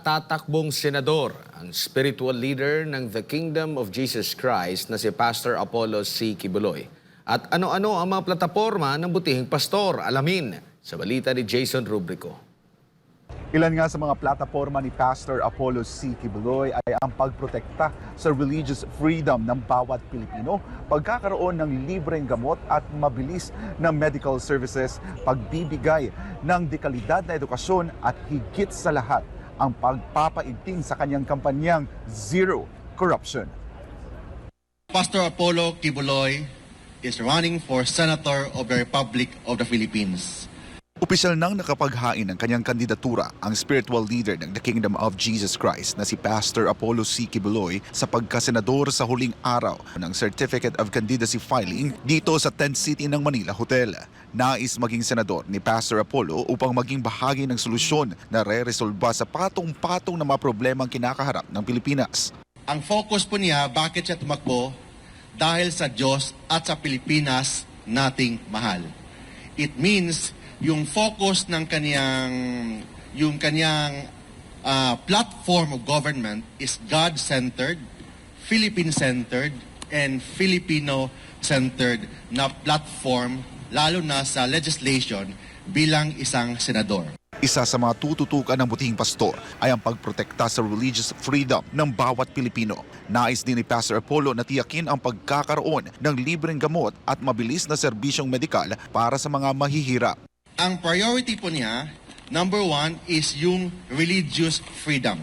tatakbong senador ang spiritual leader ng The Kingdom of Jesus Christ na si Pastor Apollo C. Quiboloy. At ano-ano ang mga plataporma ng butihing pastor? Alamin sa balita ni Jason Rubrico. Ilan nga sa mga plataforma ni Pastor Apollo C. Quiboloy ay ang pagprotekta sa religious freedom ng bawat Pilipino, pagkakaroon ng libreng gamot at mabilis na medical services, pagbibigay ng dekalidad na edukasyon at higit sa lahat ang pagpapaigting sa kanyang kampanyang Zero Corruption. Pastor Apollo Quiboloy is running for Senator of the Republic of the Philippines. Opisyal nang nakapaghain ng kanyang kandidatura ang spiritual leader ng The Kingdom of Jesus Christ na si Pastor Apollo C. Quiboloy sa pagkasenador sa huling araw ng Certificate of Candidacy filing dito sa Tent City ng Manila Hotel. Nais maging senador ni Pastor Apollo upang maging bahagi ng solusyon na re-resolba sa patong-patong na mga problemang kinakaharap ng Pilipinas. Ang focus po niya, bakit siya tumakbo? Dahil sa Diyos at sa Pilipinas nating mahal. It means yung focus ng kanyang platform of government is God-centered, Philippine-centered, and Filipino-centered na platform, lalo na sa legislation bilang isang senador. Isa sa mga tututukan ng butihing pastor ay ang pagprotekta sa religious freedom ng bawat Pilipino. Nais din ni Pastor Apollo na tiyakin ang pagkakaroon ng libreng gamot at mabilis na serbisyong medikal para sa mga mahihirap. Ang priority po niya, number one, is yung religious freedom.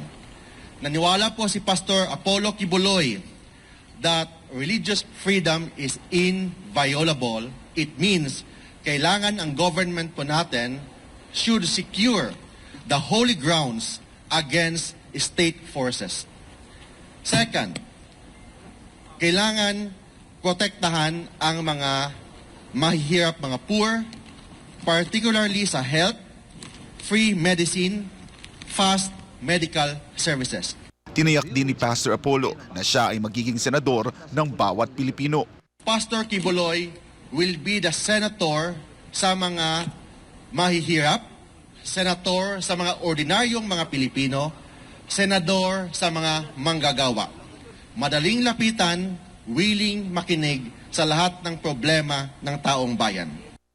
Naniwala po si Pastor Apollo Quiboloy that religious freedom is inviolable. It means kailangan ang government po natin should secure the holy grounds against state forces. Second, kailangan protektahan ang mga mahihirap, mga poor, particularly sa health, free medicine, fast medical services. Tiniyak din ni Pastor Apollo na siya ay magiging senador ng bawat Pilipino. Pastor Quiboloy will be the senator sa mga mahihirap, senator sa mga ordinaryong mga Pilipino, senador sa mga manggagawa. Madaling lapitan, willing makinig sa lahat ng problema ng taong bayan.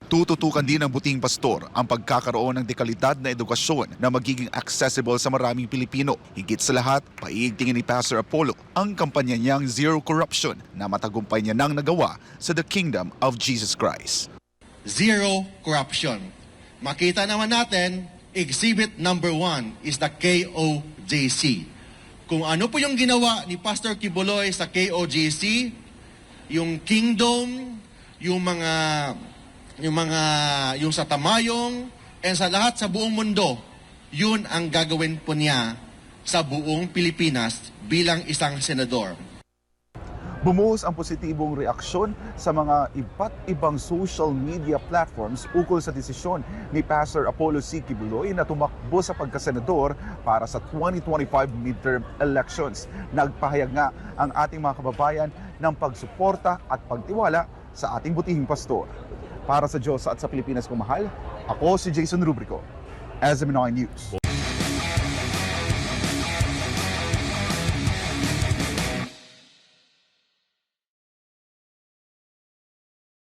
Tututukan din ng butihing pastor ang pagkakaroon ng dekalidad na edukasyon na magiging accessible sa maraming Pilipino. Higit sa lahat, paiigtingin ni Pastor Apollo ang kampanya niyang Zero Corruption na matagumpay niya nang nagawa sa The Kingdom of Jesus Christ. Zero corruption. Makita naman natin, exhibit number 1 is the KOJC. Kung ano po yung ginawa ni Pastor Quiboloy sa KOJC, yung kingdom, yung sa Tamayong, and sa lahat sa buong mundo, yun ang gagawin po niya sa buong Pilipinas bilang isang senador. Bumuhos ang positibong reaksyon sa mga iba't ibang social media platforms ukol sa desisyon ni Pastor Apollo C. Quiboloy na tumakbo sa pagkasenador para sa 2025 midterm elections. Nagpahayag nga ang ating mga kababayan ng pagsuporta at pagtiwala sa ating butihing pastor. Para sa Diyos at sa Pilipinas kong mahal, ako si Jason Rubrico, SMNI News.